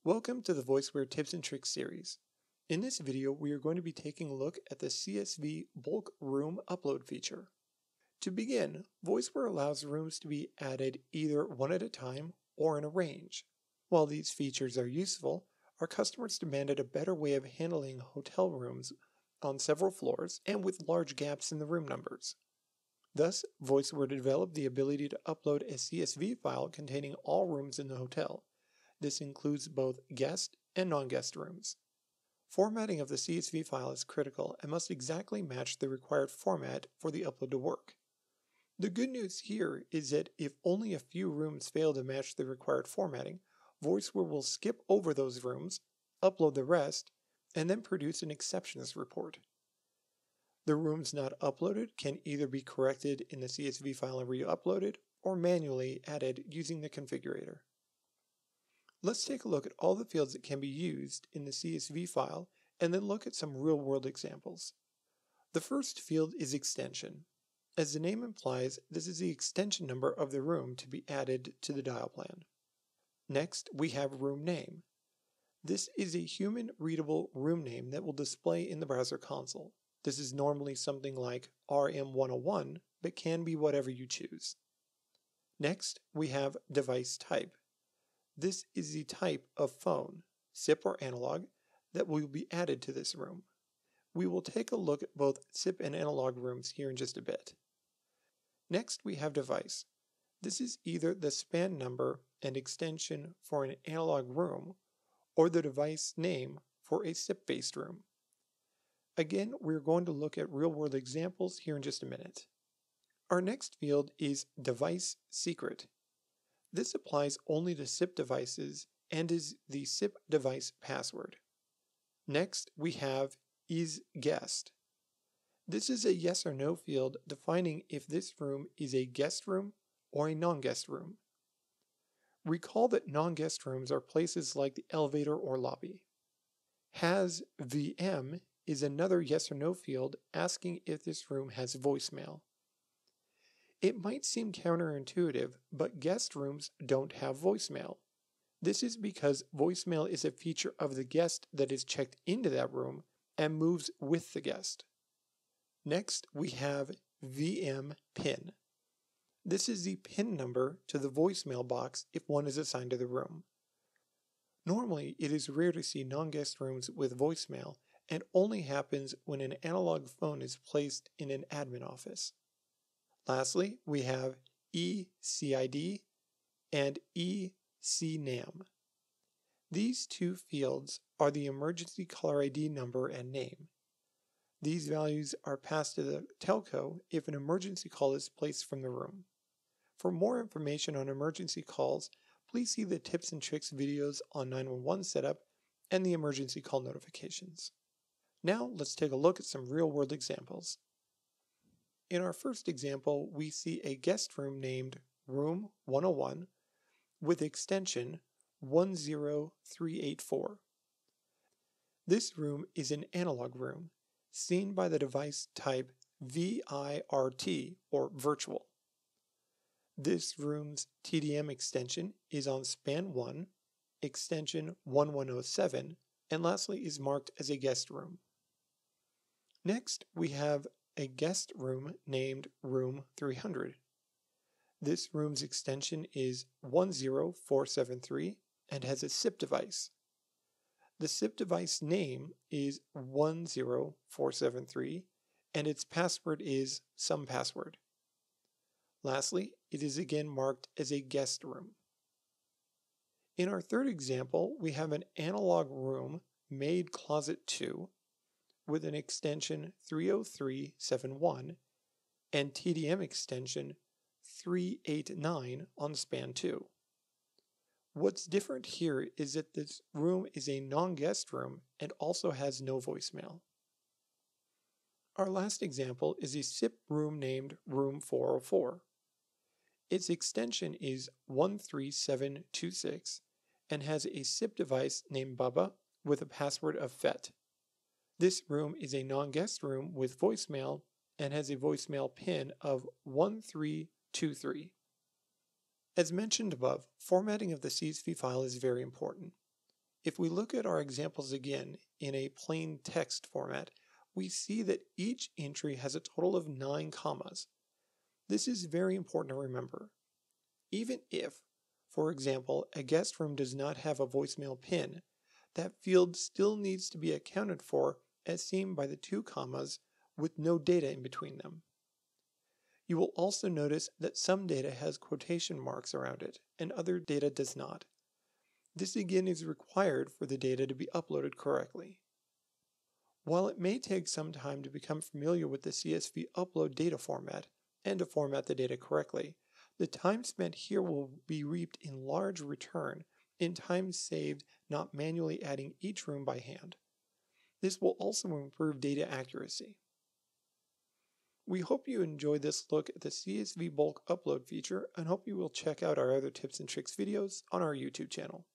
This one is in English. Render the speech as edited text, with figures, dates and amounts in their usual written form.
Welcome to the Voiceware Tips and Tricks series. In this video, we are going to be taking a look at the CSV Bulk Room Upload feature. To begin, Voiceware allows rooms to be added either one at a time or in a range. While these features are useful, our customers demanded a better way of handling hotel rooms on several floors and with large gaps in the room numbers. Thus, Voiceware developed the ability to upload a CSV file containing all rooms in the hotel. This includes both guest and non-guest rooms. Formatting of the CSV file is critical and must exactly match the required format for the upload to work. The good news here is that if only a few rooms fail to match the required formatting, Voiceware will skip over those rooms, upload the rest, and then produce an exceptions report. The rooms not uploaded can either be corrected in the CSV file and re-uploaded, or manually added using the configurator. Let's take a look at all the fields that can be used in the CSV file and then look at some real-world examples. The first field is extension. As the name implies, this is the extension number of the room to be added to the dial plan. Next, we have room name. This is a human-readable room name that will display in the browser console. This is normally something like RM101, but can be whatever you choose. Next, we have device type. This is the type of phone, SIP or analog, that will be added to this room. We will take a look at both SIP and analog rooms here in just a bit. Next, we have device. This is either the span number and extension for an analog room or the device name for a SIP-based room. Again, we're going to look at real-world examples here in just a minute. Our next field is device secret. This applies only to SIP devices and is the SIP device password. Next, we have is guest. This is a yes or no field defining if this room is a guest room or a non-guest room. Recall that non-guest rooms are places like the elevator or lobby. Has VM is another yes or no field asking if this room has voicemail. It might seem counterintuitive, but guest rooms don't have voicemail. This is because voicemail is a feature of the guest that is checked into that room and moves with the guest. Next, we have VM PIN. This is the PIN number to the voicemail box if one is assigned to the room. Normally, it is rare to see non-guest rooms with voicemail and only happens when an analog phone is placed in an admin office. Lastly, we have ECID and ECNAM. These two fields are the emergency caller ID number and name. These values are passed to the telco if an emergency call is placed from the room. For more information on emergency calls, please see the tips and tricks videos on 911 setup and the emergency call notifications. Now let's take a look at some real-world examples. In our first example, we see a guest room named Room 101 with extension 10384. This room is an analog room, seen by the device type VIRT or virtual. This room's TDM extension is on span 1, extension 1107, and lastly is marked as a guest room. Next, we have a guest room named Room 300. This room's extension is 10473 and has a SIP device. The SIP device name is 10473 and its password is some password. Lastly, it is again marked as a guest room. In our third example, we have an analog room made Closet 2 with an extension 30371 and TDM extension 389 on span 2. What's different here is that this room is a non-guest room and also has no voicemail. Our last example is a SIP room named Room 404. Its extension is 13726 and has a SIP device named Bubba with a password of FET. This room is a non-guest room with voicemail and has a voicemail PIN of 1323. As mentioned above, formatting of the CSV file is very important. If we look at our examples again in a plain text format, we see that each entry has a total of 9 commas. This is very important to remember. Even if, for example, a guest room does not have a voicemail pin, that field still needs to be accounted for as seen by the 2 commas with no data in between them. You will also notice that some data has quotation marks around it and other data does not. This again is required for the data to be uploaded correctly. While it may take some time to become familiar with the CSV Upload data format and to format the data correctly, the time spent here will be reaped in large return in time saved not manually adding each room by hand. This will also improve data accuracy. We hope you enjoyed this look at the CSV bulk upload feature and hope you will check out our other tips and tricks videos on our YouTube channel.